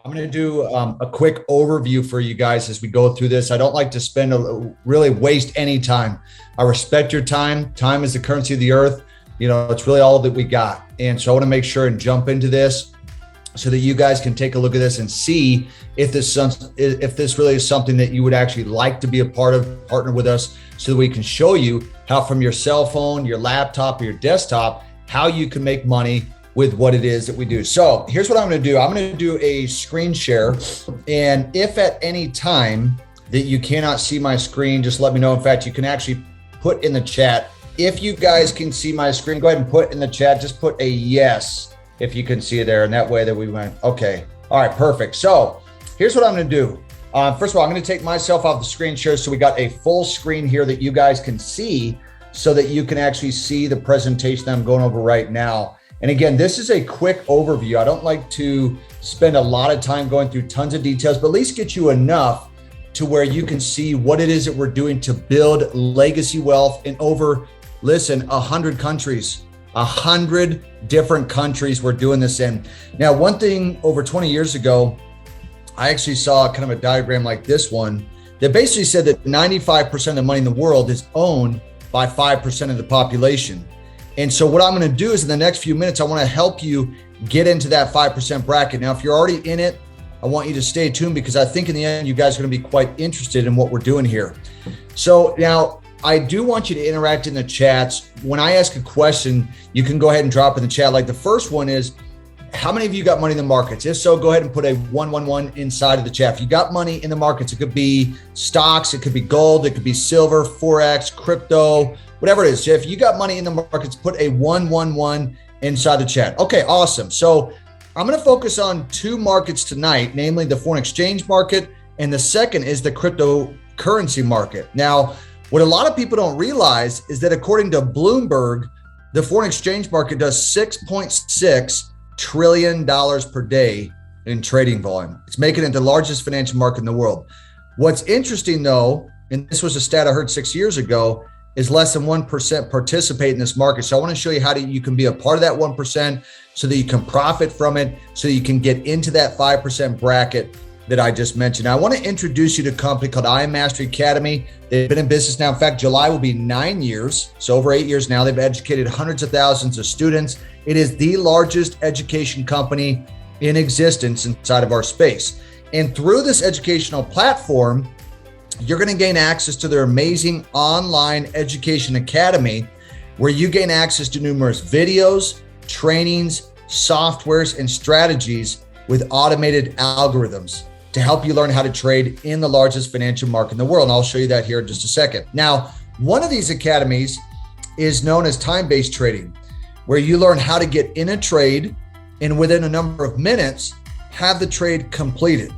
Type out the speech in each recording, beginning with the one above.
I'm going to do a quick overview for you guys as we go through this. I don't like to really waste any time. I respect your time. Time is the currency of the earth. You know, it's really all that we got. And so I want to make sure and jump into this so that you guys can take a look at this and see if this really is something that you would actually like to be a part of, partner with us, so that we can show you how from your cell phone, your laptop, or your desktop, how you can make money with what it is that we do. So here's what I'm going to do. I'm going to do a screen share. And if at any time that you cannot see my screen, just let me know. In fact, you can actually put in the chat. If you guys can see my screen, go ahead and put in the chat, just put a yes if you can see it there. And that way that we went, okay. All right, perfect. So here's what I'm going to do. First of all, I'm going to take myself off the screen share. So we got a full screen here that you guys can see, so that you can actually see the presentation that I'm going over right now. And again, this is a quick overview. I don't like to spend a lot of time going through tons of details, but at least get you enough to where you can see what it is that we're doing to build legacy wealth in over, listen, 100 countries, 100 different countries we're doing this in. Now, one thing over 20 years ago, I actually saw kind of a diagram like this one that basically said that 95% of the money in the world is owned by 5% of the population. And so what I'm going to do is in the next few minutes, I want to help you get into that 5% bracket. Now, if you're already in it, I want you to stay tuned, because I think in the end, you guys are going to be quite interested in what we're doing here. So now I do want you to interact in the chats. When I ask a question, you can go ahead and drop in the chat. Like the first one is, how many of you got money in the markets? If so, go ahead and put a 111 inside of the chat. If you got money in the markets, it could be stocks, it could be gold, it could be silver, Forex, crypto, whatever it is. If you got money in the markets, put a 111 inside the chat. Okay, awesome. So I'm going to focus on two markets tonight, namely the foreign exchange market, and the second is the cryptocurrency market. Now, what a lot of people don't realize is that according to Bloomberg, the foreign exchange market does $6.6 trillion per day in trading volume. It's making it the largest financial market in the world. What's interesting though, and this was a stat I heard 6 years ago, is less than 1% participate in this market. So I want to show you how you can be a part of that 1% so that you can profit from it, so that you can get into that 5% bracket that I just mentioned. Now, I want to introduce you to a company called I Am Mastery Academy. They've been in business now. In fact, July will be 9 years. So over 8 years now, they've educated hundreds of thousands of students. It is the largest education company in existence inside of our space. And through this educational platform, you're going to gain access to their amazing online education academy, where you gain access to numerous videos, trainings, softwares, and strategies with automated algorithms to help you learn how to trade in the largest financial market in the world. And I'll show you that here in just a second. Now, one of these academies is known as time-based trading, where you learn how to get in a trade and within a number of minutes, have the trade completed.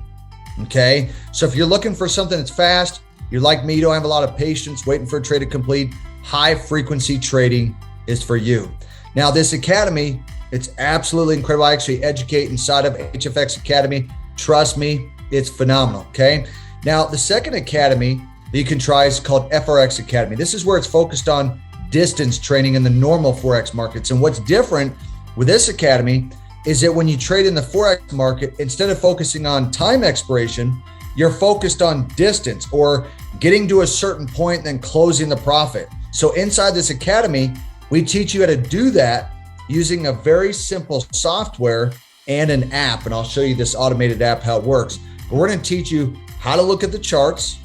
Okay. So if you're looking for something that's fast, you're like me, you don't have a lot of patience waiting for a trade to complete, high frequency trading is for you. Now, this academy, it's absolutely incredible. I actually educate inside of HFX Academy. Trust me, it's phenomenal. Okay. Now, the second academy that you can try is called FRX Academy. This is where it's focused on distance trading in the normal Forex markets. And what's different with this academy is that when you trade in the Forex market, instead of focusing on time expiration, you're focused on distance or getting to a certain point and then closing the profit. So inside this academy, we teach you how to do that using a very simple software and an app. And I'll show you this automated app, how it works. But we're going to teach you how to look at the charts,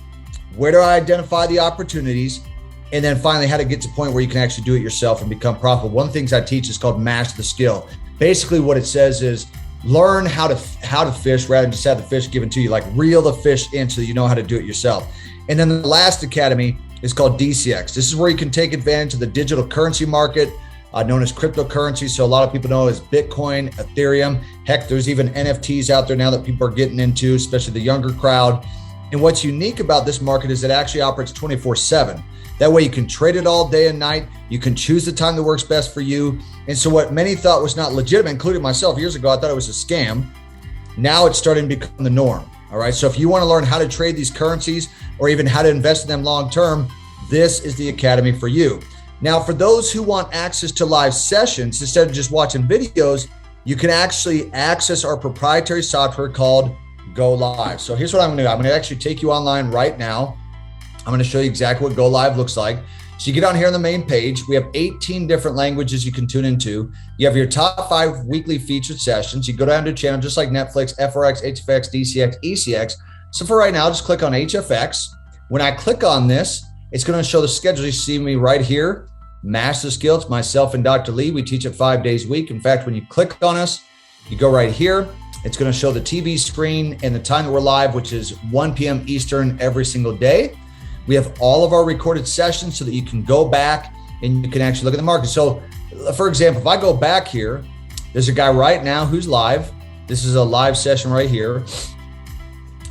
where to identify the opportunities, and then finally how to get to a point where you can actually do it yourself and become profitable. One of the things I teach is called Master the Skill. Basically what it says is learn how to fish rather than just have the fish given to you, like reel the fish in so you know how to do it yourself. And then the last academy is called DCX. This is where you can take advantage of the digital currency market, known as cryptocurrency. So a lot of people know as Bitcoin, Ethereum. Heck, there's even NFTs out there now that people are getting into, especially the younger crowd. And what's unique about this market is it actually operates 24/7. That way you can trade it all day and night. You can choose the time that works best for you. And so what many thought was not legitimate, including myself years ago, I thought it was a scam. Now it's starting to become the norm. All right. So if you want to learn how to trade these currencies or even how to invest in them long-term, this is the academy for you. Now, for those who want access to live sessions, instead of just watching videos, you can actually access our proprietary software called Go Live. So here's what I'm gonna do. I'm gonna actually take you online right now. I'm gonna show you exactly what Go Live looks like. So you get on here on the main page. We have 18 different languages you can tune into. You have your top 5 weekly featured sessions. You go down to a channel just like Netflix, FRX, HFX, DCX, ECX. So for right now, just click on HFX. When I click on this, it's gonna show the schedule. You see me right here. Master Skills, myself and Dr. Lee, we teach it 5 days a week. In fact, when you click on us, you go right here, it's gonna show the TV screen and the time that we're live, which is 1 p.m. Eastern every single day. We have all of our recorded sessions so that you can go back and you can actually look at the market. So for example, if I go back here, there's a guy right now who's live. This is a live session right here.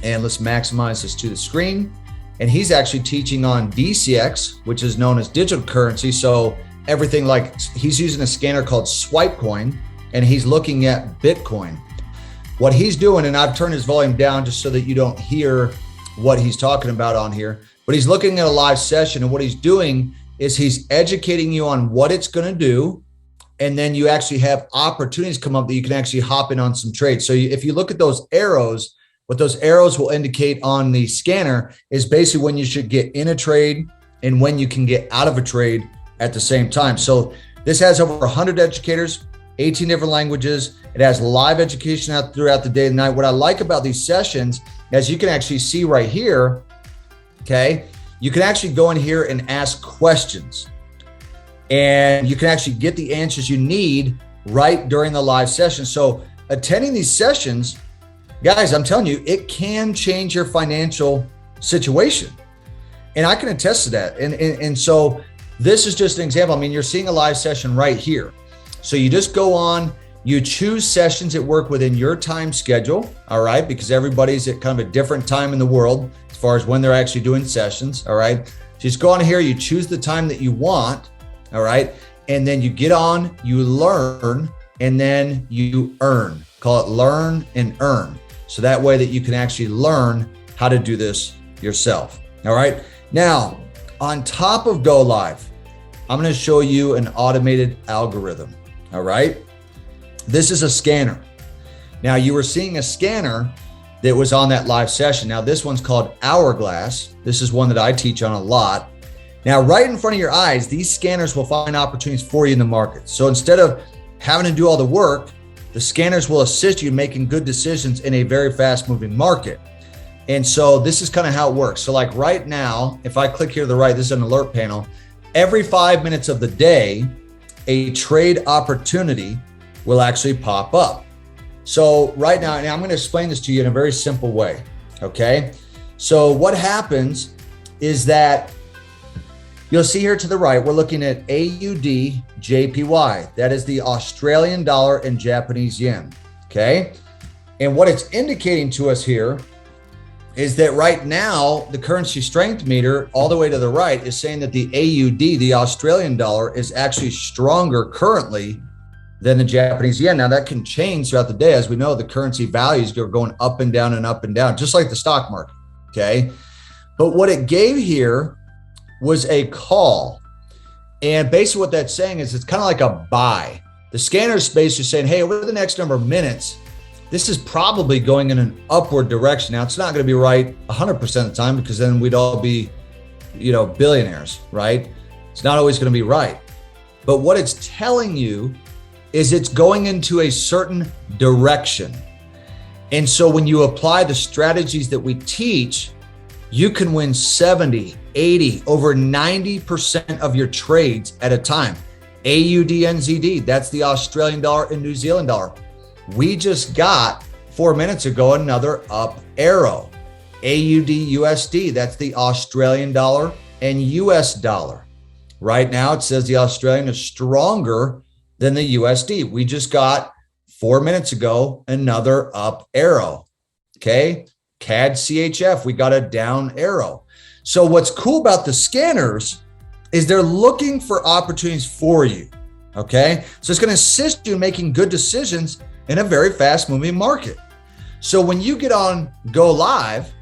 And let's maximize this to the screen. And he's actually teaching on DCX, which is known as digital currency. So everything like he's using a scanner called Swipecoin, and he's looking at Bitcoin. What he's doing, and I've turned his volume down just so that you don't hear what he's talking about on here, but he's looking at a live session, and what he's doing is he's educating you on what it's going to do. And then you actually have opportunities come up that you can actually hop in on some trades. So if you look at those arrows, what those arrows will indicate on the scanner is basically when you should get in a trade and when you can get out of a trade at the same time. So this has over 100 educators, 18 different languages. It has live education out throughout the day and night. What I like about these sessions, as you can actually see right here, okay, you can actually go in here and ask questions. And you can actually get the answers you need right during the live session. So attending these sessions, guys, I'm telling you, it can change your financial situation. And I can attest to that. And so this is just an example. I mean, you're seeing a live session right here. So you just go on, you choose sessions that work within your time schedule, all right? Because everybody's at kind of a different time in the world as far as when they're actually doing sessions, all right? So just go on here, you choose the time that you want, all right? And then you get on, you learn, and then you earn. Call it learn and earn. So that way that you can actually learn how to do this yourself. All right. Now, on top of Go Live, I'm going to show you an automated algorithm. All right. This is a scanner. Now, you were seeing a scanner that was on that live session. Now, this one's called Hourglass. This is one that I teach on a lot. Now, right in front of your eyes, these scanners will find opportunities for you in the market. So instead of having to do all the work, the scanners will assist you in making good decisions in a very fast moving market. And so this is kind of how it works. So like right now, if I click here to the right, this is an alert panel. Every 5 minutes of the day, a trade opportunity will actually pop up. So right now, and I'm going to explain this to you in a very simple way. Okay. So what happens is that you'll see here to the right, we're looking at AUD JPY. That is the Australian dollar and Japanese yen, okay? And what it's indicating to us here is that right now, the currency strength meter all the way to the right is saying that the AUD, the Australian dollar, is actually stronger currently than the Japanese yen. Now that can change throughout the day. As we know, the currency values are going up and down and up and down, just like the stock market, okay? But what it gave here was a call. And basically what that's saying is it's kind of like a buy. The scanner is basically saying, hey, over the next number of minutes, this is probably going in an upward direction. Now, it's not going to be right 100% of the time because then we'd all be, billionaires, right? It's not always going to be right. But what it's telling you is it's going into a certain direction. And so when you apply the strategies that we teach, you can win 70, 80, over 90% of your trades at a time. AUDNZD, that's the Australian dollar and New Zealand dollar. We just got 4 minutes ago another up arrow. AUDUSD, that's the Australian dollar and US dollar. Right now it says the Australian is stronger than the USD. We just got 4 minutes ago another up arrow. Okay. CAD CHF, we got a down arrow. So what's cool about the scanners is they're looking for opportunities for you, okay? So it's gonna assist you in making good decisions in a very fast moving market. So when you get on Go Live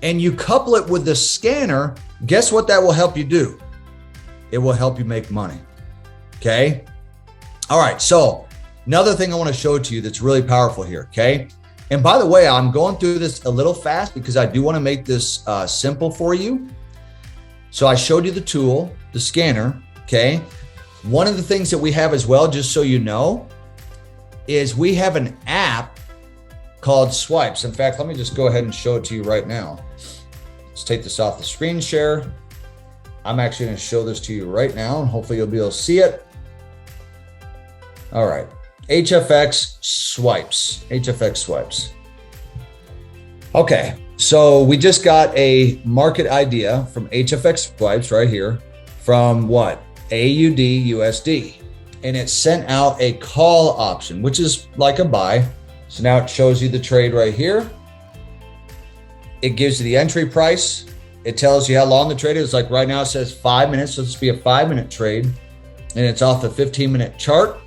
and you couple it with the scanner, guess what that will help you do? It will help you make money, okay? All right, so Another thing I want to show to you that's really powerful here, okay? And by the way, I'm going through this a little fast because I do want to make this simple for you. So I showed you the tool, the scanner, okay? One of the things that we have as well, just so you know, is we have an app called Swipes. In fact, let me just go ahead and show it to you right now. Let's take this off the screen share. I'm actually going to show this to you right now, and hopefully you'll be able to see it. All right, HFX Swipes, HFX Swipes. Okay, so we just got a market idea from HFX Swipes right here from what? AUD USD. And it sent out a call option, which is like a buy. So now it shows you the trade right here. It gives you the entry price. It tells you how long the trade is. Like right now it says 5 minutes. So this will be a 5-minute trade. And it's off the 15-minute chart.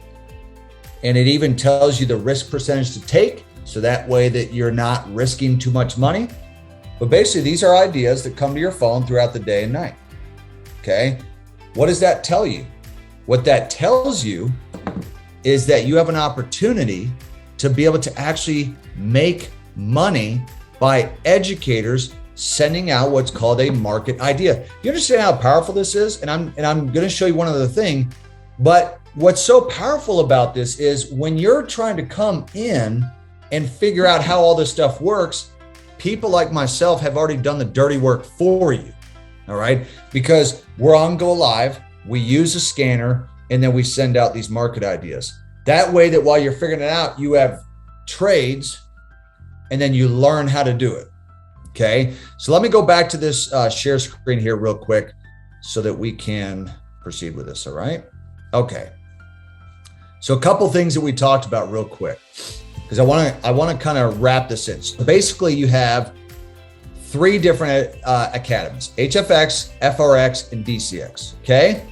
And it even tells you the risk percentage to take. So that way that you're not risking too much money. But basically these are ideas that come to your phone throughout the day and night. Okay. What does that tell you? What that tells you is that you have an opportunity to be able to actually make money by educators sending out what's called a market idea. You understand how powerful this is? And I'm going to show you one other thing. But what's so powerful about this is when you're trying to come in and figure out how all this stuff works, people like myself have already done the dirty work for you. All right, because we're on Go Live, we use a scanner, and then we send out these market ideas. That way that while you're figuring it out, you have trades, and then you learn how to do it. Okay, so let me go back to this share screen here real quick so that we can proceed with this, all right? Okay, so a couple things that we talked about real quick, because I want to kind of wrap this in. So basically you have 3 different academies: HFX, FRX, and DCX. Okay.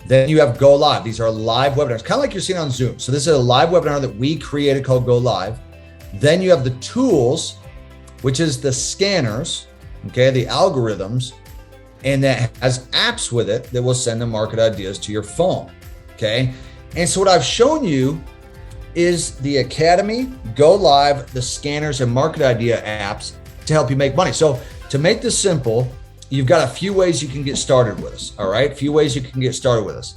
Then you have Go Live. These are live webinars, kind of like you're seeing on Zoom. So this is a live webinar that we created called Go Live. Then you have the tools, which is the scanners, okay, the algorithms, and that has apps with it that will send the market ideas to your phone. Okay. And so what I've shown you is the Academy, Go Live, the scanners, and market idea apps to help you make money. So to make this simple, you've got a few ways you can get started with us. All right. A few ways you can get started with us.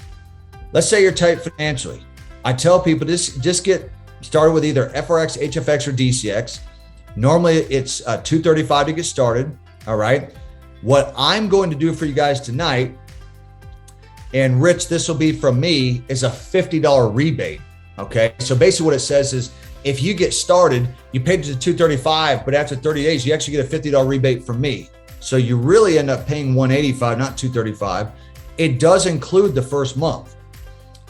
Let's say you're tight financially. I tell people just get started with either FRX, HFX, or DCX. Normally it's $235 to get started. All right. What I'm going to do for you guys tonight, and Rich, this will be from me, is a $50 rebate. Okay. So basically what it says is, if you get started, you paid to $235, but after 30 days, you actually get a $50 rebate from me. So you really end up paying $185, not $235. It does include the first month,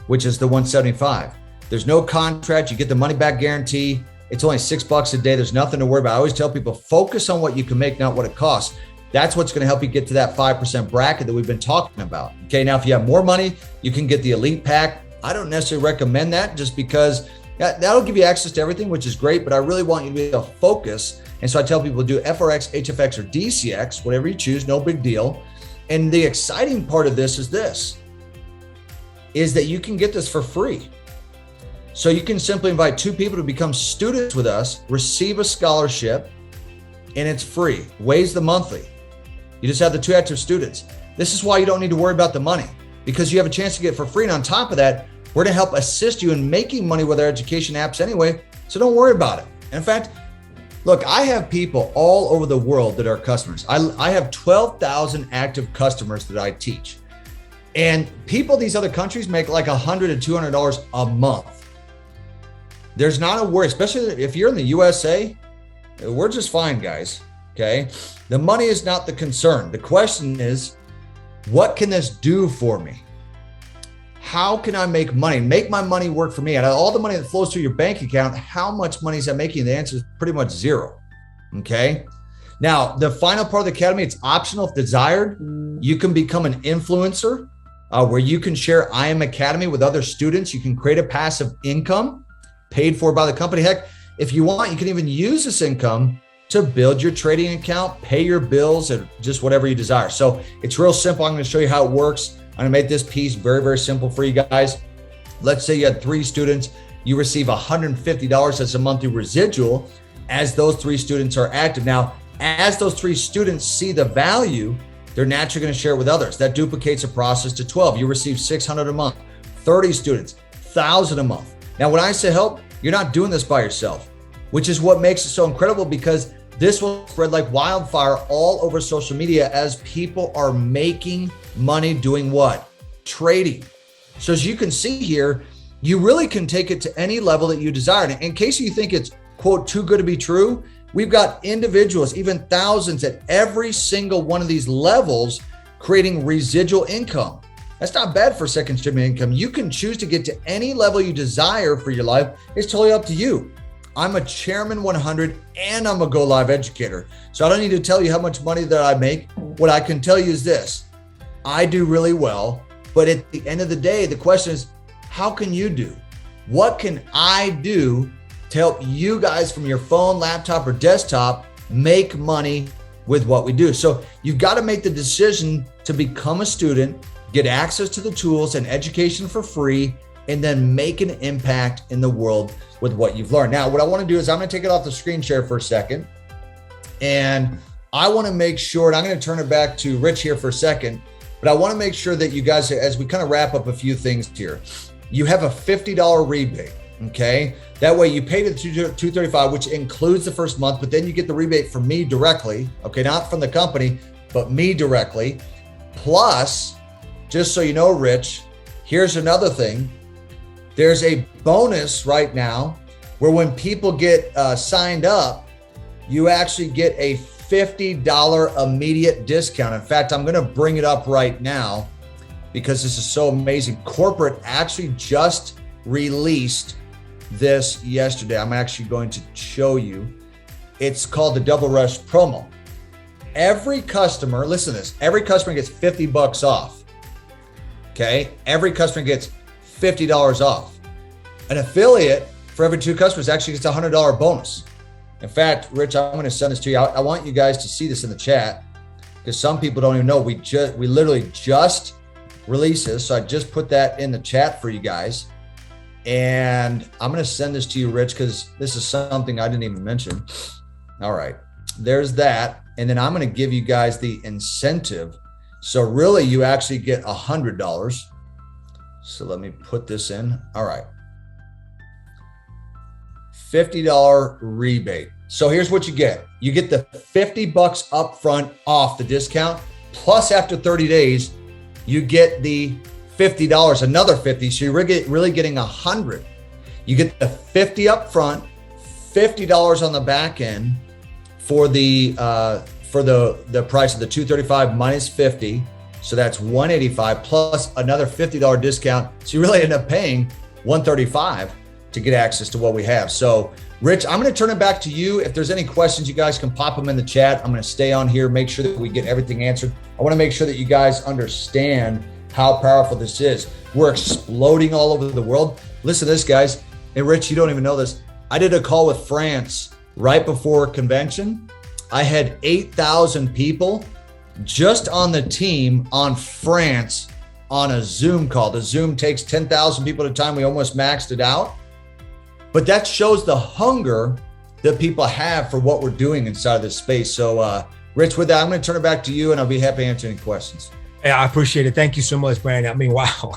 which is the $175. There's no contract. You get the money back guarantee. It's only $6 a day. There's nothing to worry about. I always tell people, focus on what you can make, not what it costs. That's what's going to help you get to that 5% bracket that we've been talking about. Okay. Now, if you have more money, you can get the elite pack. I don't necessarily recommend that just because that'll give you access to everything, which is great, but I really want you to be able to focus. And so I tell people to do FRX, HFX, or DCX, whatever you choose, no big deal. And the exciting part of this is that you can get this for free. So you can simply invite 2 people to become students with us, receive a scholarship, and it's free. Weighs the monthly. You just have the 2 active students. This is why you don't need to worry about the money, because you have a chance to get it for free. And on top of that, we're going to help assist you in making money with our education apps anyway. So don't worry about it. And in fact, look, I have people all over the world that are customers. I have 12,000 active customers that I teach. And people in these other countries make like $100 to $200 a month. There's not a worry, especially if you're in the USA, we're just fine, guys. Okay. The money is not the concern. The question is, what can this do for me? How can I make money, make my money work for me? And all the money that flows through your bank account, how much money is that making? The answer is pretty much zero. Okay. Now, the final part of the Academy, it's optional if desired. You can become an influencer where you can share I Am Academy with other students. You can create a passive income paid for by the company. Heck, if you want, you can even use this income to build your trading account, pay your bills, and just whatever you desire. So it's real simple. I'm going to show you how it works. I'm going to make this piece very, very simple for you guys. Let's say you had 3 students you receive $150 as a monthly residual as those 3 students are active. Now, as those 3 students see the value, they're naturally going to share it with others. That duplicates the process to 12. You receive $600 a month, 30 students, $1,000 a month. Now, when I say help, you're not doing this by yourself, which is what makes it so incredible, because this will spread like wildfire all over social media as people are making money doing what? Trading. So as you can see here, you really can take it to any level that you desire. And in case you think it's, quote, too good to be true, we've got individuals, even thousands at every single one of these levels creating residual income. That's not bad for second stream income. You can choose to get to any level you desire for your life. It's totally up to you. I'm a Chairman 100 and I'm a Go Live educator. So I don't need to tell you how much money that I make. What I can tell you is this: I do really well, but at the end of the day, the question is, how can you do? What can I do to help you guys from your phone, laptop, or desktop make money with what we do? So you've got to make the decision to become a student, get access to the tools and education for free, and then make an impact in the world with what you've learned. Now, what I want to do is I'm going to take it off the screen share for a second. And I want to make sure, and I'm going to turn it back to Rich here for a second, but I want to make sure that you guys, as we kind of wrap up a few things here, you have a $50 rebate, okay? That way you pay the $235, which includes the first month, but then you get the rebate from me directly, okay? Not from the company, but me directly. Plus, just so you know, Rich, here's another thing. There's a bonus right now where when people get signed up, you actually get a $50 immediate discount. In fact, I'm going to bring it up right now because this is so amazing. Corporate actually just released this yesterday. I'm actually going to show you. It's called the Double Rush promo. Every customer, listen to this, every customer gets $50 off. Okay. Every customer gets $50 off. An affiliate for every 2 customers actually gets a $100 bonus. In fact, Rich, I'm going to send this to you. I want you guys to see this in the chat because some people don't even know. We literally just released this. So I just put that in the chat for you guys. And I'm going to send this to you, Rich, because this is something I didn't even mention. All right, there's that. And then I'm going to give you guys the incentive. So really you actually get $100. So let me put this in. All right. $50 rebate. So here's what you get. You get the $50 up front off the discount. Plus after 30 days, you get the $50, another 50. So you're really getting 100. You get the 50 up front, $50 on the back end for the price of the 235 minus 50. So that's 185 plus another $50 discount. So you really end up paying 135 to get access to what we have. So Rich, I'm going to turn it back to you. If there's any questions, you guys can pop them in the chat. I'm going to stay on here, make sure that we get everything answered. I want to make sure that you guys understand how powerful this is. We're exploding all over the world. Listen to this, guys. And Rich, you don't even know this. I did a call with France right before convention. I had 8,000 people just on the team on France on a Zoom call. The Zoom takes 10,000 people at a time. We almost maxed it out. But that shows the hunger that people have for what we're doing inside of this space. So, Rich, with that, I'm going to turn it back to you and I'll be happy to answer any questions. Yeah, I appreciate it. Thank you so much, Brandon. I mean, wow.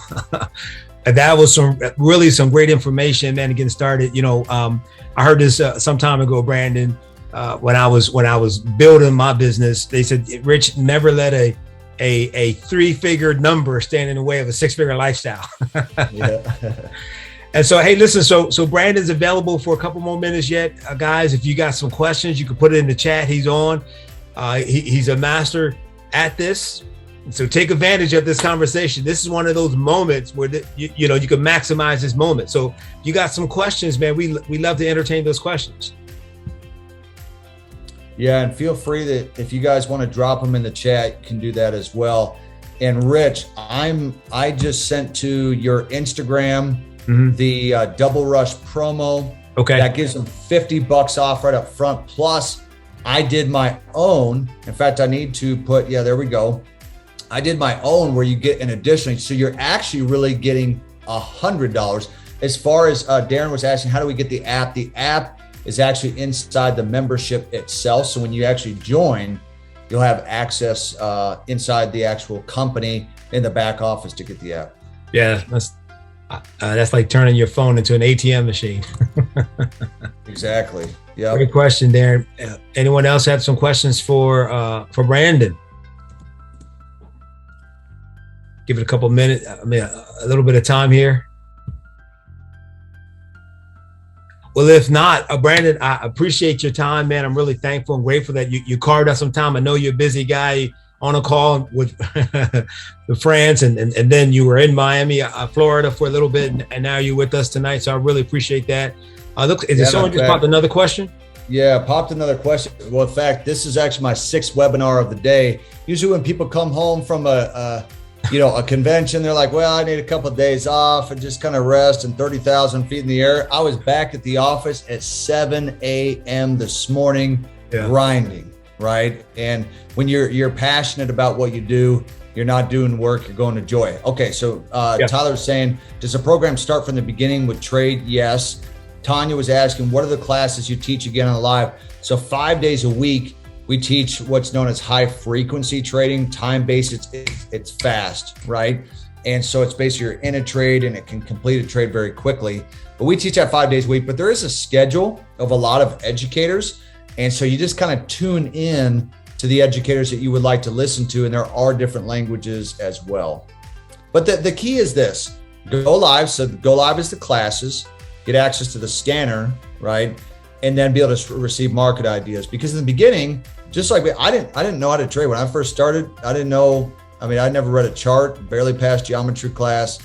That was some great information, man, to get started. You know, I heard this some time ago, Brandon, when I was building my business. They said, Rich, never let a 3-figure number stand in the way of a 6-figure lifestyle. Yeah. And so, hey, listen, so Brandon's available for a couple more minutes yet. Guys, if you got some questions, you can put it in the chat. He's on. He's a master at this. So take advantage of this conversation. This is one of those moments where you can maximize this moment. So if you got some questions, man, we love to entertain those questions. Yeah, and feel free that if you guys want to drop them in the chat, you can do that as well. And Rich, I just sent to your Instagram the Double Rush promo. Okay. That gives them $50 off right up front. Plus, I did my own. In fact, I need to put, there we go. I did my own where you get an additional. So you're actually really getting $100. As far as Darren was asking, how do we get the app is actually inside the membership itself. So when you actually join, you'll have access inside the actual company in the back office to get the app. Yeah, that's like turning your phone into an ATM machine. Exactly. Yeah. Great question, Darren. Anyone else have some questions for Brandon? Give it a couple minutes. I mean, a little bit of time here. Well, if not, Brandon, I appreciate your time, man. I'm really thankful and grateful that you carved out some time. I know you're a busy guy on a call with France, and then you were in Miami, Florida for a little bit, and now you're with us tonight. So I really appreciate that. Look, is there someone just popped another question? Yeah, popped another question. Well, in fact, this is actually my 6th webinar of the day. Usually when people come home from a convention, they're like, well, I need a couple of days off and just kind of rest and 30,000 feet in the air. I was back at the office at 7 a.m. this morning, grinding, right? And when you're passionate about what you do, you're not doing work, you're going to joy. Okay, so Tyler's saying, does the program start from the beginning with trade? Yes. Tanya was asking, what are the classes you teach again on the live? So 5 days a week, we teach what's known as high frequency trading, time-based, it's fast, right? And so it's basically you're in a trade and it can complete a trade very quickly. But we teach that 5 days a week, but there is a schedule of a lot of educators. And so you just kind of tune in to the educators that you would like to listen to. And there are different languages as well. But the key is this, go live. So go live is the classes, get access to the scanner, right? And then be able to receive market ideas. Because in the beginning, just like I didn't know how to trade. When I first started, I didn't know, I never read a chart, barely passed geometry class.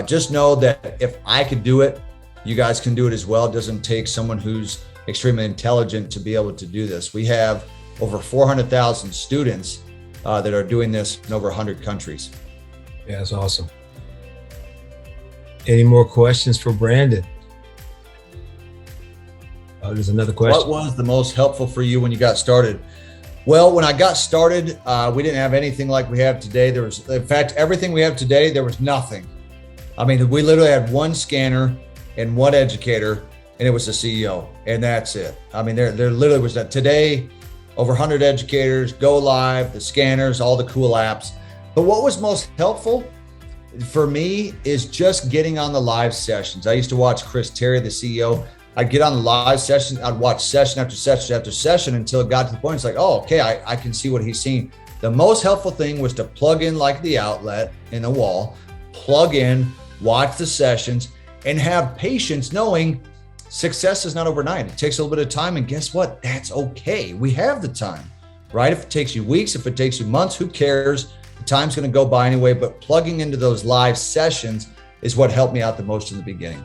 Just know that if I could do it, you guys can do it as well. It doesn't take someone who's extremely intelligent to be able to do this. We have over 400,000 students that are doing this in over 100 countries. Yeah, that's awesome. Any more questions for Brandon? Oh, there's another question. What was the most helpful for you when you got started? Well, when I got started, we didn't have anything like we have today. There was, in fact, everything we have today, there was nothing. We literally had one scanner and one educator, and it was the CEO, and that's it. There literally was that. Today, over 100 educators, go live, the scanners, all the cool apps. But what was most helpful for me is just getting on the live sessions. I used to watch Chris Terry, the CEO. I'd get on the live session, I'd watch session after session after session until it got to the point, it's like, oh, okay, I can see what he's seeing. The most helpful thing was to plug in like the outlet in the wall, plug in, watch the sessions, and have patience knowing success is not overnight. It takes a little bit of time, and guess what? That's okay. We have the time, right? If it takes you weeks, if it takes you months, who cares? The time's gonna go by anyway, but plugging into those live sessions is what helped me out the most in the beginning.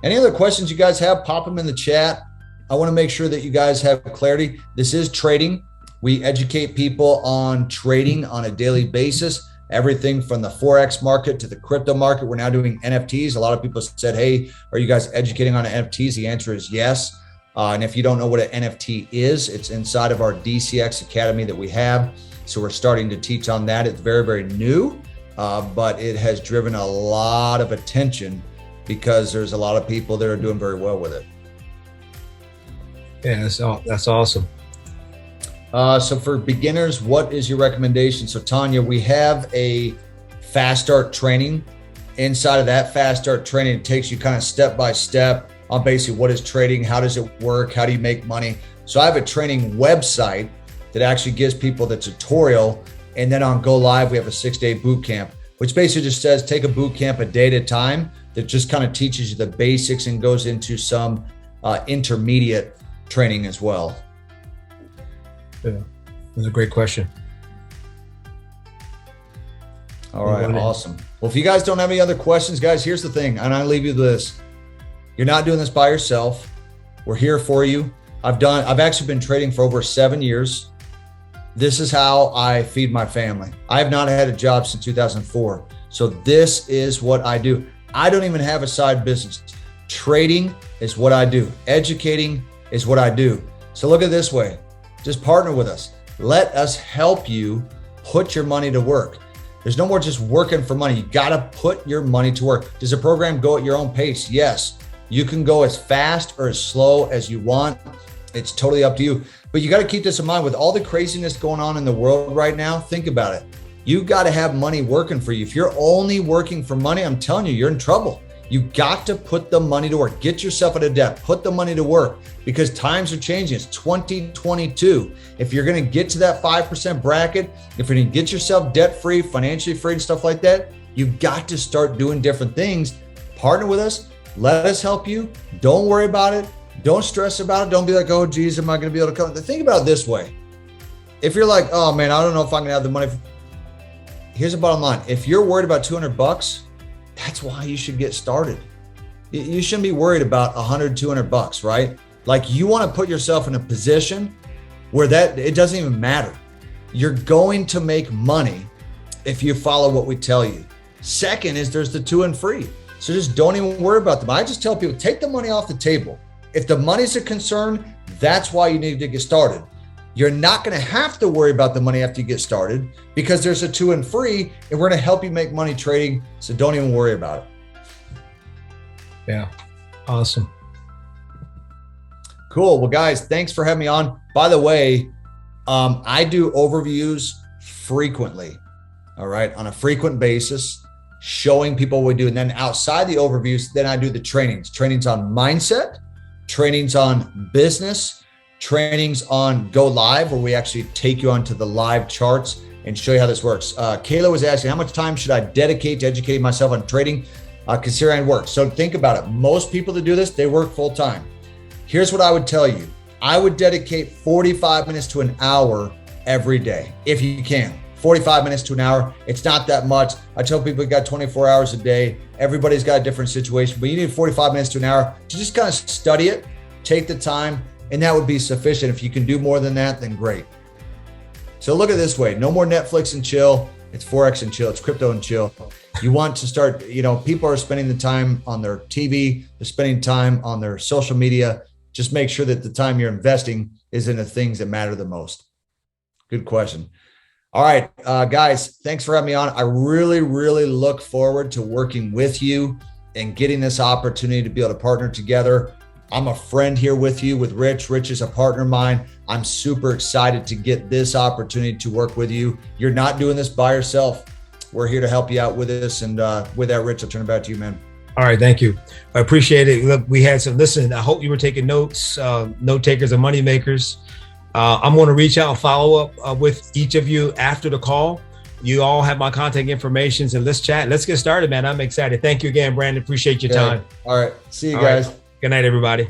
Any other questions you guys have, pop them in the chat. I want to make sure that you guys have clarity. This is trading. We educate people on trading on a daily basis, everything from the Forex market to the crypto market. We're now doing NFTs. A lot of people said, hey, are you guys educating on NFTs? The answer is yes. And if you don't know what an NFT is, it's inside of our DCX Academy that we have. So we're starting to teach on that. It's very, very new. But it has driven a lot of attention because there's a lot of people that are doing very well with it. Yeah, that's awesome. So for beginners, what is your recommendation? So Tanya, we have a fast start training. Inside of that fast start training, it takes you kind of step by step on basically what is trading, how does it work, how do you make money? So I have a training website that actually gives people the tutorial. And then on Go Live, we have a 6-day boot camp, which basically just says take a boot camp a day at a time that just kind of teaches you the basics and goes into some intermediate training as well. Yeah, that's a great question. All right, awesome. Well, if you guys don't have any other questions, guys, here's the thing, and I leave you with this. You're not doing this by yourself. We're here for you. I've actually been trading for over 7 years. This is how I feed my family. I have not had a job since 2004. So this is what I do. I don't even have a side business. Trading is what I do. Educating is what I do. So look at it this way. Just partner with us. Let us help you put your money to work. There's no more just working for money. You got to put your money to work. Does the program go at your own pace? Yes. You can go as fast or as slow as you want. It's totally up to you. But you got to keep this in mind with all the craziness going on in the world right now. Think about it. You got to have money working for you. If you're only working for money, I'm telling you, you're in trouble. You got to put the money to work. Get yourself out of debt. Put the money to work because times are changing. It's 2022. If you're going to get to that 5% bracket, if you're going to get yourself debt-free, financially free and stuff like that, you've got to start doing different things. Partner with us. Let us help you. Don't worry about it. Don't stress about it. Don't be like, oh, geez, am I going to be able to come? Think about it this way. If you're like, oh, man, I don't know if I'm going to have the money. Here's the bottom line. If you're worried about $200, that's why you should get started. You shouldn't be worried about $100, $200, right? Like you want to put yourself in a position where that it doesn't even matter. You're going to make money if you follow what we tell you. Second is there's the 2 and free. So just don't even worry about them. I just tell people, take the money off the table. If the money's a concern, that's why you need to get started. You're not going to have to worry about the money after you get started because there's a 2 and free and we're going to help you make money trading. So don't even worry about it. Yeah. Awesome. Cool. Well, guys, thanks for having me on. By the way, I do overviews frequently. All right. On a frequent basis, showing people what we do. And then outside the overviews, then I do the trainings on mindset, trainings on business, trainings on Go Live, where we actually take you onto the live charts and show you how this works. Kayla was asking, how much time should I dedicate to educating myself on trading, considering work? So think about it. Most people that do this, they work full time. Here's what I would tell you. I would dedicate 45 minutes to an hour every day, if you can. 45 minutes to an hour. It's not that much. I tell people you got 24 hours a day. Everybody's got a different situation, but you need 45 minutes to an hour to just kind of study it, take the time, and that would be sufficient. If you can do more than that, then great. So look at it this way. No more Netflix and chill. It's Forex and chill. It's crypto and chill. You want to start, people are spending the time on their TV. They're spending time on their social media. Just make sure that the time you're investing is in the things that matter the most. Good question. All right, guys, thanks for having me on. I really, really look forward to working with you and getting this opportunity to be able to partner together. I'm a friend here with you, with Rich. Rich is a partner of mine. I'm super excited to get this opportunity to work with you. You're not doing this by yourself. We're here to help you out with this. And with that, Rich, I'll turn it back to you, man. All right. Thank you. I appreciate it. Look, we had some, listen, I hope you were taking notes, note takers and money makers. I'm going to reach out and follow up with each of you after the call. You all have my contact information, and let's chat. Let's get started, man. I'm excited. Thank you again, Brandon. Appreciate your time. All right. See you guys. Good night, everybody.